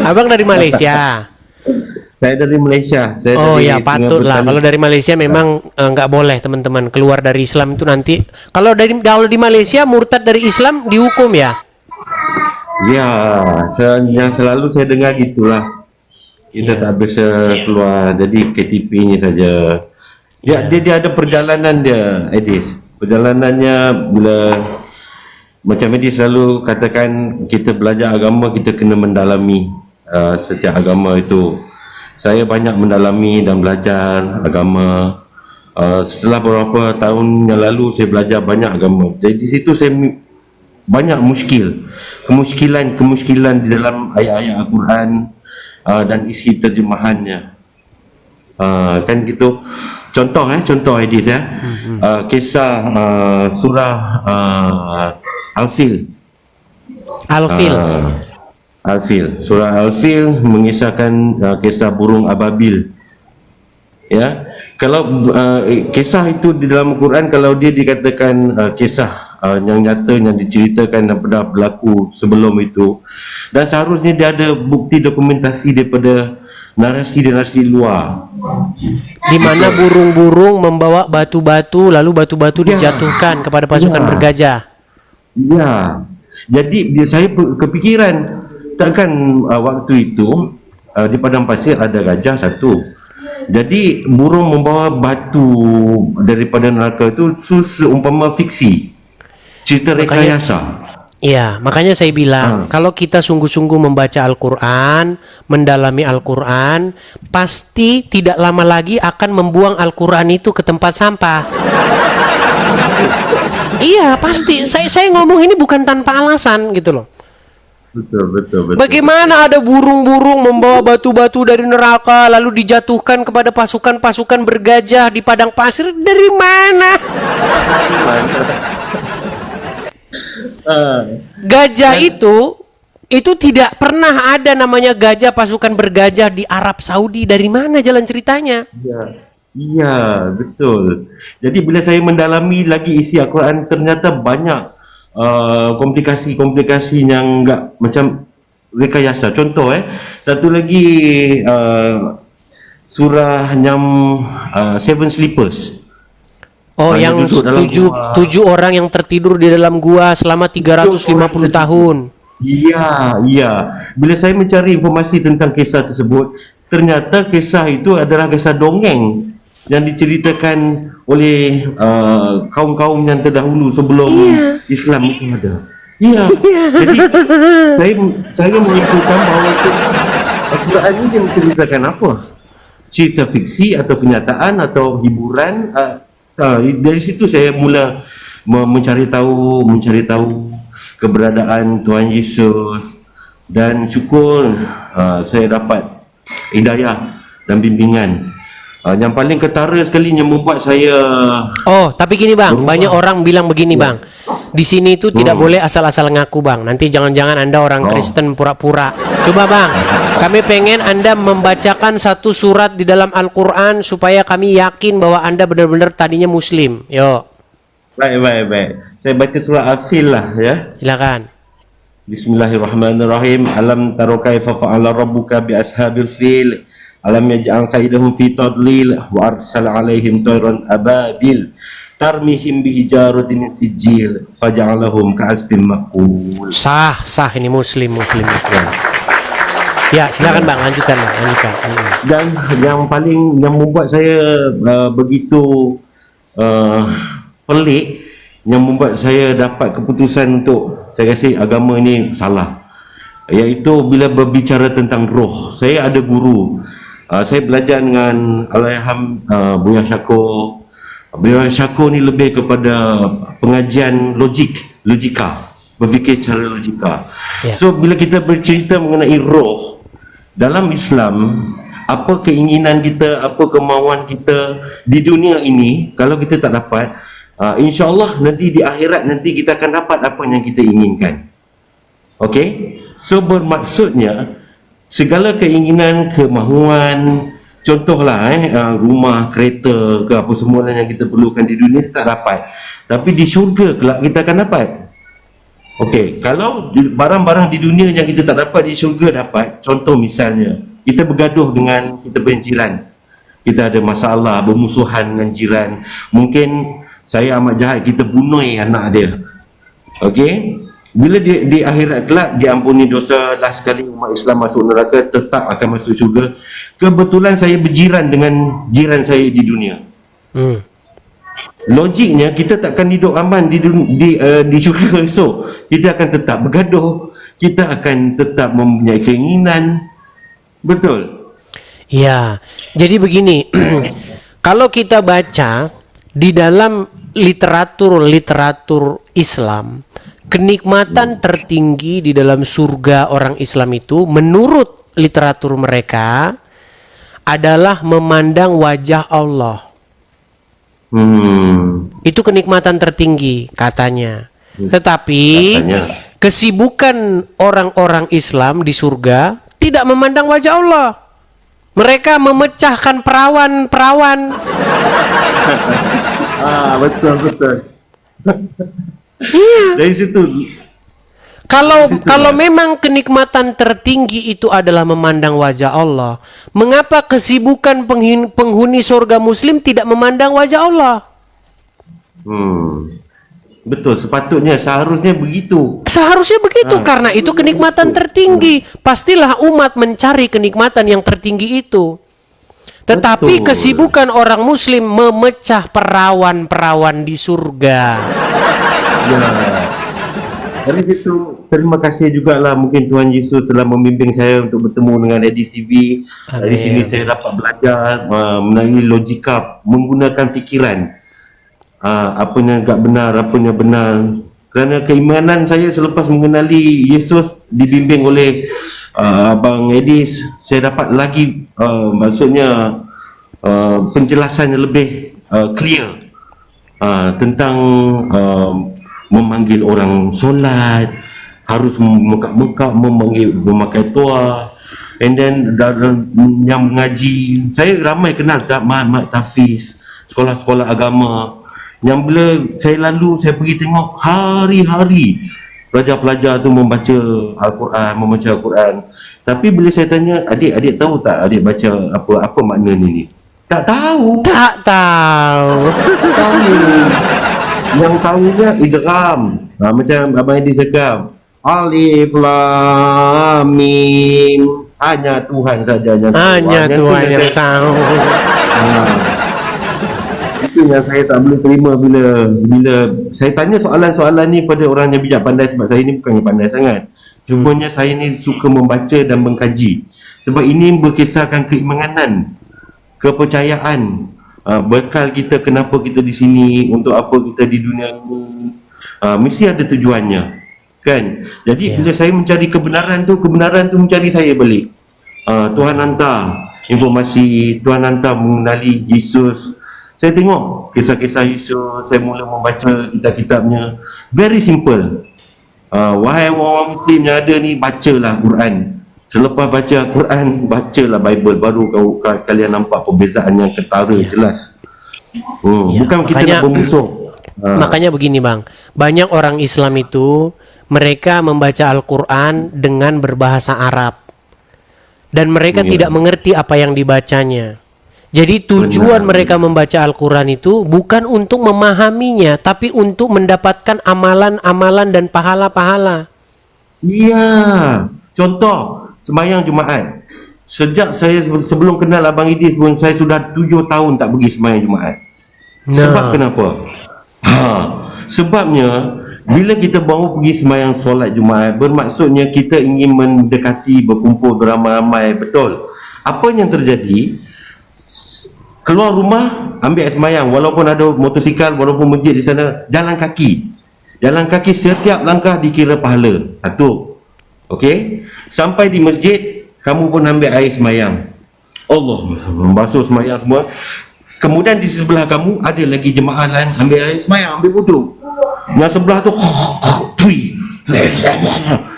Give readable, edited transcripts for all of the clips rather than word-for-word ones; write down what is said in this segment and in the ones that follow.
Abang dari Malaysia. Saya dari Malaysia. Saya Oh dari ya, patut lah. Kalau dari Malaysia memang nggak boleh teman-teman keluar dari Islam itu nanti. Kalau di Malaysia murtad dari Islam dihukum ya. Ya, yang selalu saya dengar gitulah. Kita tak bisa keluar, jadi KTP-nya saja. Dia ada perjalanan dia, Edis. Perjalanannya bila macam Edis selalu katakan, kita belajar agama, kita kena mendalami setiap agama itu. Saya banyak mendalami dan belajar agama. Setelah beberapa tahun yang lalu saya belajar banyak agama. Jadi di situ saya banyak kemuskilan di dalam ayat-ayat Al-Quran dan isi terjemahannya. Kan gitu. Contoh Edis ya. Kisah surah Al-Fil. Surah Al-Fil mengisahkan kisah burung ababil. Ya, kalau kisah itu di dalam Al-Quran, kalau dia dikatakan kisah yang nyata yang diceritakan dan pernah berlaku sebelum itu, dan seharusnya dia ada bukti dokumentasi daripada narasi luar, Di mana burung-burung membawa batu-batu, lalu batu-batu dijatuhkan kepada pasukan bergajah. Ya, jadi saya kepikiran, takkan waktu itu di padang pasir ada gajah satu. Jadi burung membawa batu daripada neraka itu seumpama fiksi, cerita rekayasa. Iya, makanya saya bilang kalau kita sungguh-sungguh membaca Al-Quran, mendalami Al-Quran, pasti tidak lama lagi akan membuang Al-Quran itu ke tempat sampah. Iya, pasti. Saya ngomong ini bukan tanpa alasan gitu loh. Betul. Bagaimana ada burung-burung membawa batu-batu dari neraka lalu dijatuhkan kepada pasukan-pasukan bergajah di padang pasir? Dari mana? Gajah itu tidak pernah ada namanya gajah pasukan bergajah di Arab Saudi. Dari mana jalan ceritanya? Iya, betul. Jadi bila saya mendalami lagi isi Al-Quran, ternyata banyak komplikasi yang enggak macam rekayasa. Contoh satu lagi surah yang Seven Sleepers. Yang tujuh orang yang tertidur di dalam gua selama 350 tahun. Iya. Bila saya mencari informasi tentang kisah tersebut, ternyata kisah itu adalah kisah dongeng yang diceritakan oleh kaum-kaum yang terdahulu sebelum Islam itu ada. Jadi saya menyimpulkan bahawa Al-Quran ini dia menceritakan apa? Cerita fiksi atau kenyataan atau hiburan? Dari situ saya mula mencari tahu keberadaan Tuhan Yesus, dan syukur saya dapat hidayah dan bimbingan. Yang paling ketara sekali yang membuat saya tapi gini bang, banyak orang bilang begini bang, di sini itu tidak boleh asal-asal ngaku bang, nanti jangan-jangan Anda orang Kristen pura-pura. Coba bang, kami pengen Anda membacakan satu surat di dalam Al-Quran supaya kami yakin bahwa Anda benar-benar tadinya Muslim. Yuk. Baik. Saya baca surah Al-Fil lah ya. Silakan. Bismillahirrahmanirrahim. Alam taro kaifa fa'ala rabbuka bi ashabil fil. Alam yaj'al kaidahum fi tadlil wa arsala alaihim tayran ababil tarmihim bihijaratin min sijil faja'alahum ka'asfin maqul. Sah ini muslim. Ya, silakan bang, lanjutkan. Dan yang membuat saya begitu pelik, yang membuat saya dapat keputusan untuk saya rasa agama ini salah, iaitu bila berbicara tentang roh. Saya ada guru, saya belajar dengan Allahyarham Buya Syakur. Buya Syakur ni lebih kepada pengajian logika, berfikir secara logika. So bila kita bercerita mengenai roh dalam Islam, apa keinginan kita, apa kemauan kita di dunia ini, kalau kita tak dapat, insya-Allah nanti di akhirat nanti kita akan dapat apa yang kita inginkan. Okey? So bermaksudnya segala keinginan, kemahuan, contohlah rumah, kereta ke apa semua yang kita perlukan di dunia kita tak dapat, tapi di syurga kelak kita akan dapat. Okey, kalau barang-barang di dunia yang kita tak dapat di syurga dapat, contoh misalnya, kita bergaduh dengan kita punya jiran. Kita ada masalah, bermusuhan dengan jiran. Mungkin saya amat jahat, kita bunuh anak dia. Okey? Bila di akhirat kelak diampuni dosa, last sekali umat Islam masuk neraka, tetap akan masuk syurga. Kebetulan saya berjiran dengan jiran saya di dunia. Logiknya kita takkan hidup aman di syurga esok. Kita akan tetap bergaduh, kita akan tetap mempunyai keinginan. Betul? Ya, jadi begini, kalau kita baca di dalam literatur Islam, kenikmatan tertinggi di dalam surga orang Islam itu menurut literatur mereka adalah memandang wajah Allah. Itu kenikmatan tertinggi katanya. Tetapi kesibukan orang-orang Islam di surga tidak memandang wajah Allah. Mereka memecahkan perawan-perawan. Betul. Iya. Dari situ. Kalau memang kenikmatan tertinggi itu adalah memandang wajah Allah, mengapa kesibukan penghuni surga Muslim tidak memandang wajah Allah? Betul, sepatutnya seharusnya begitu. Seharusnya begitu, karena itu kenikmatan tertinggi. Pastilah umat mencari kenikmatan yang tertinggi itu. Tetapi kesibukan orang Muslim memecah perawan-perawan di surga. Ya. Dari situ, terima kasih jugalah mungkin Tuhan Yesus telah membimbing saya untuk bertemu dengan Edis TV. Dari sini saya dapat belajar melalui logika, menggunakan fikiran. Apa yang tak benar, apa yang benar. Kerana keimanan saya selepas mengenali Yesus dibimbing oleh Abang Edis, saya dapat lagi maksudnya penjelasan yang lebih clear tentang memanggil orang solat, harus mengkap-mengkap, memakai toa, and then yang mengaji. Saya ramai kenal mat tafiz, sekolah-sekolah agama yang bila saya lalu, saya pergi tengok hari-hari pelajar-pelajar tu membaca Al-Quran. Tapi bila saya tanya, adik tahu tak adik baca apa makna ni? Tak tahu. Yang tahunya idgham. Macam Abang Edi cakap, Alif Lam Mim. Hanya Tuhan saja yang tahu. Hanya Tuhan yang tahu. Itu yang saya tak boleh terima bila saya tanya soalan-soalan ni pada orang yang bijak pandai, sebab saya ni bukannya pandai sangat. Cumanya saya ni suka membaca dan mengkaji. Sebab ini berkisarkan keimanan, kepercayaan, bekal kita, kenapa kita di sini, untuk apa kita di dunia ini, mesti ada tujuannya, kan? Jadi bila saya mencari kebenaran tu mencari saya balik. Tuhan hantar informasi, Tuhan hantar mengenali Yesus. Saya tengok kisah-kisah Yesus, saya mula membaca kitab-kitabnya. Very simple. Wahai orang Muslim yang ada ni, bacalah Quran. Selepas baca Quran, bacalah Bible, baru kalian nampak perbezaan yang ketara, jelas. Bukan kita nak bermusuh. Makanya begini bang, banyak orang Islam itu mereka membaca Al-Quran dengan berbahasa Arab, dan mereka tidak mengerti apa yang dibacanya. Jadi tujuan mereka membaca Al-Quran itu bukan untuk memahaminya, tapi untuk mendapatkan amalan-amalan dan pahala-pahala. Iya. Contoh, sembahyang Jumaat. Sejak saya sebelum kenal Abang Idis pun, saya sudah 7 tahun tak pergi sembahyang Jumaat. Sebab kenapa? Sebabnya bila kita baru pergi sembahyang solat Jumaat, bermaksudnya kita ingin mendekati, berkumpul beramai-ramai. Betul. Apa yang terjadi? Keluar rumah, ambil sembahyang, walaupun ada motosikal, walaupun masjid di sana, jalan kaki. Jalan kaki, setiap langkah dikira pahala. Satu. Okey? Sampai di masjid, kamu pun ambil air sembahyang. Allah, basuh sembahyang semua. Kemudian di sebelah kamu ada lagi jemaah lain ambil air sembahyang, ambil wuduk. Yang sebelah tu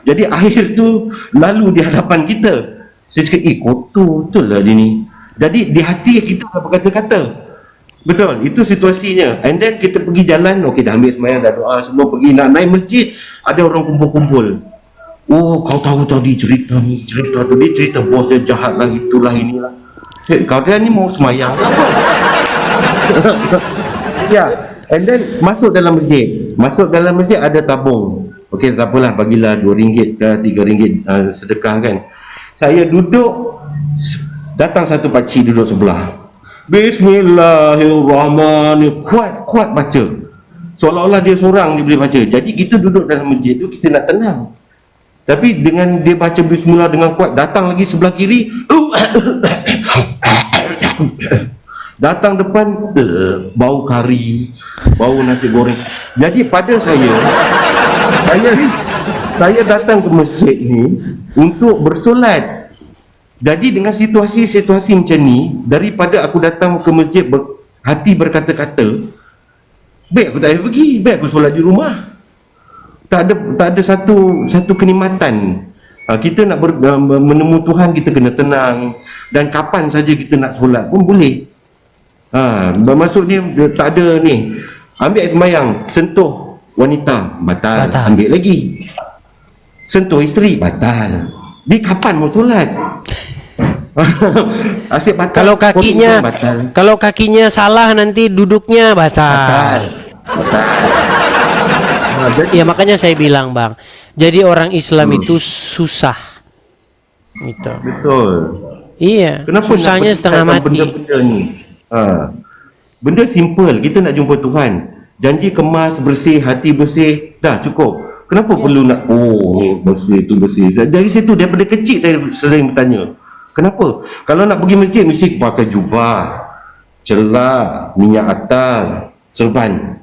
jadi air tu lalu di hadapan kita. Saya cakap, kotor betul lah dia ni. Jadi di hati kita dah berkata-kata. Betul, itu situasinya. And then kita pergi jalan, okey dah ambil sembahyang, dah doa semua, pergi nak naik masjid. ada orang kumpul-kumpul. Oh, kau tahu tadi cerita ni, cerita tu, dia cerita bos dia jahat lah, itulah inilah. Kalian ni mau semayang ke apa? Ya, and then masuk dalam masjid. Masuk dalam masjid ada tabung. Okey, tak apalah, bagilah RM2 ke RM3 sedekah kan. Saya duduk, datang satu pakcik duduk sebelah. Bismillahirrahmanirrahim. Kuat baca. Seolah-olah dia seorang dia boleh baca. Jadi kita duduk dalam masjid tu, kita nak tenang. Tapi dengan dia baca bismillah dengan kuat, datang lagi sebelah kiri, datang depan, bau kari, bau nasi goreng. Jadi pada saya datang ke masjid ni untuk bersolat. Jadi dengan situasi-situasi macam ni, daripada aku datang ke masjid hati berkata-kata, baik aku tak payah pergi, baik aku solat di rumah. Tak ada satu kenikmatan. Kita nak menemu Tuhan, kita kena tenang, dan kapan saja kita nak solat pun boleh. Bermaksud ni tak ada ni, ambil air sembahyang, sentuh wanita batal. Ambil lagi, sentuh isteri batal. Di kapan mau solat? Asyik batal. Kalau kakinya salah nanti duduknya batal. Ya makanya saya bilang bang, jadi orang Islam itu susah gitu. Betul. Iya. Kenapa susahnya setengah mati. Benda-benda ni, benda simple. Kita nak jumpa Tuhan, janji kemas, bersih, hati bersih, dah cukup. Kenapa perlu nak ni bersih tu bersih? Dari situ, daripada kecil saya sering bertanya, kenapa kalau nak pergi masjid mesti pakai jubah, celak, minyak atar, serban.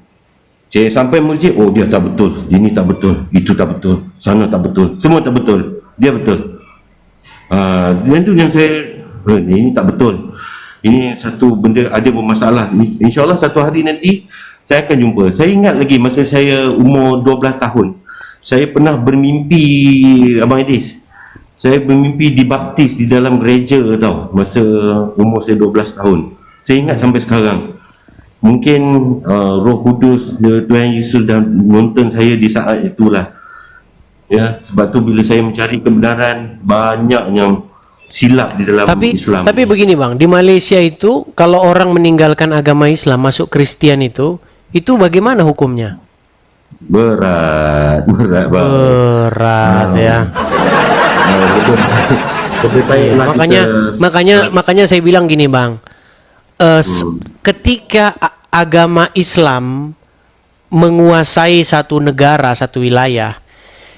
Saya sampai masjid, oh dia tak betul, ini tak betul, itu tak betul, sana tak betul, semua tak betul, dia betul. Yang tu yang saya, ini tak betul, ini satu benda ada bermasalah. InsyaAllah satu hari nanti saya akan jumpa. Saya ingat lagi masa saya umur 12 tahun, saya pernah bermimpi, Abang Idris, saya bermimpi dibaptis di dalam gereja tau, masa umur saya 12 tahun. Saya ingat sampai sekarang. Mungkin Roh Kudus, Tuhan Yesus dah nonton saya di saat itulah. Ya, sebab tu bila saya mencari kebenaran, banyak yang silap di dalam Islam. Tapi begini bang, di Malaysia itu kalau orang meninggalkan agama Islam masuk Kristen itu bagaimana hukumnya? Berat ya. Makanya saya bilang gini bang. Ketika agama Islam menguasai satu negara, satu wilayah,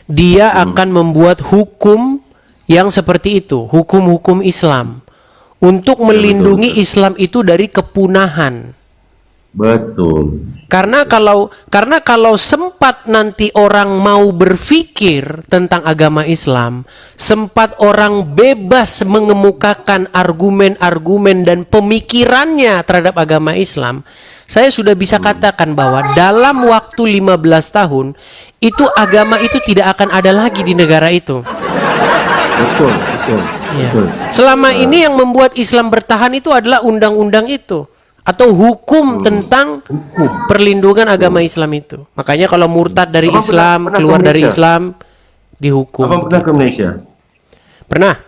dia akan membuat hukum yang seperti itu, hukum-hukum Islam, untuk melindungi Islam itu dari kepunahan. Betul. Karena kalau sempat nanti orang mau berpikir tentang agama Islam, sempat orang bebas mengemukakan argumen-argumen dan pemikirannya terhadap agama Islam, saya sudah bisa katakan bahwa dalam waktu 15 tahun itu agama itu tidak akan ada lagi di negara itu. Betul. Ya. Selama ini yang membuat Islam bertahan itu adalah undang-undang itu, atau hukum tentang perlindungan agama Islam itu. Makanya kalau murtad dari Islam, keluar dari Islam, dihukum. Abang pernah ke Malaysia? Pernah.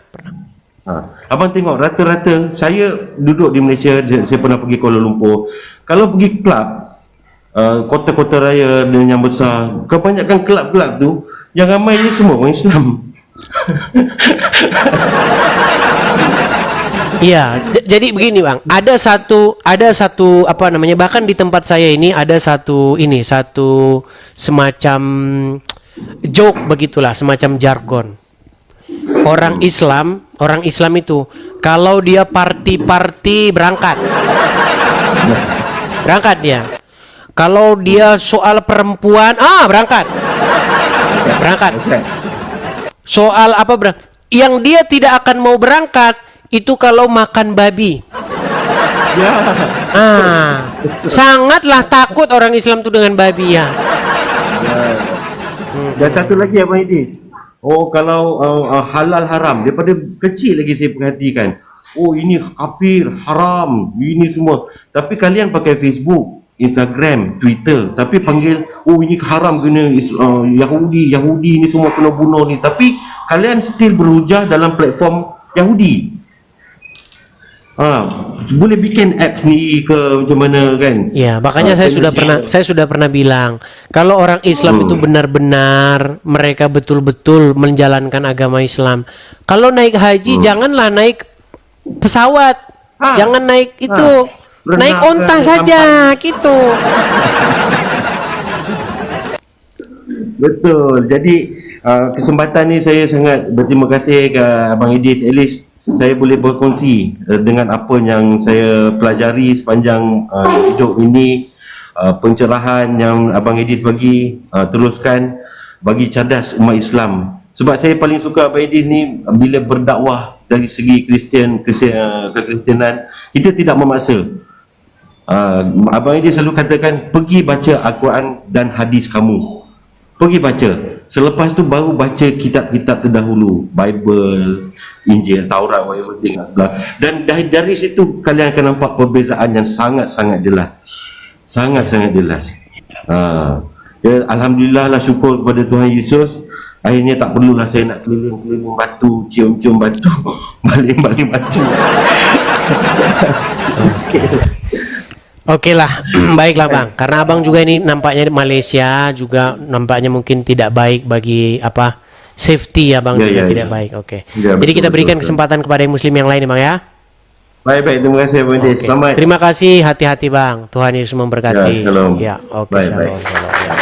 Abang tengok rata-rata, saya duduk di Malaysia, saya pernah pergi Kuala Lumpur. Kalau pergi kelab, kota-kota raya yang besar, kebanyakan kelab-kelab tu yang ramai ni semua orang Islam. Iya, jadi begini bang, ada satu apa namanya, bahkan di tempat saya ini ada satu semacam joke begitulah, semacam jargon. Orang Islam itu kalau dia party berangkat dia. Kalau dia soal perempuan, berangkat. Soal apa yang dia tidak akan mau berangkat itu kalau makan babi. Sangatlah takut orang Islam itu dengan babi ya. Dan satu lagi Abang Idris. Kalau halal haram, daripada kecil lagi saya perhatikan. Ini kafir, haram, ini semua. Tapi kalian pakai Facebook, Instagram, Twitter, tapi panggil, oh ini haram kena Yahudi ni semua kena bunuh ni, tapi kalian still berhujah dalam platform Yahudi. Boleh bikin apps ni ke macam mana kan? Ya, makanya saya sudah pernah bilang, kalau orang Islam itu benar-benar mereka betul-betul menjalankan agama Islam. Kalau naik haji janganlah naik pesawat. Jangan naik itu. Naik onta saja gitu. Betul. Jadi kesempatan ni saya sangat berterima kasih ke Abang Idris. At least saya boleh berkongsi dengan apa yang saya pelajari sepanjang hidup ini, pencerahan yang Abang Idris bagi, teruskan bagi cerdas umat Islam. Sebab saya paling suka Abang Idris ni bila berdakwah dari segi kekristenan, kita tidak memaksa. Abang Idris selalu katakan, pergi baca Al-Quran dan hadis kamu. Pergi baca. Selepas tu baru baca kitab-kitab terdahulu, Bible, Injil, Taurat, whatever thing. Dan dari situ kalian akan nampak perbezaan yang sangat-sangat jelas. Sangat-sangat jelas. Ya, Alhamdulillah lah, syukur kepada Tuhan Yesus. Akhirnya tak perlulah saya nak keliling-keliling batu, cium-cium batu, baling-baling batu. Oke lah, baiklah Bang. Karena Abang juga ini nampaknya di Malaysia juga nampaknya mungkin tidak baik bagi safety ya Bang, juga tidak baik. Oke. Ya, jadi kita berikan betul. kesempatan kepada yang Muslim yang lain ya Bang ya. Baik, terima kasih Abang Idris. Oke. Selamat. Terima kasih, hati-hati Bang. Tuhan Yesus memberkati. Ya, shalom. Ya, oke, Baik, shalom, baik. shalom, ya.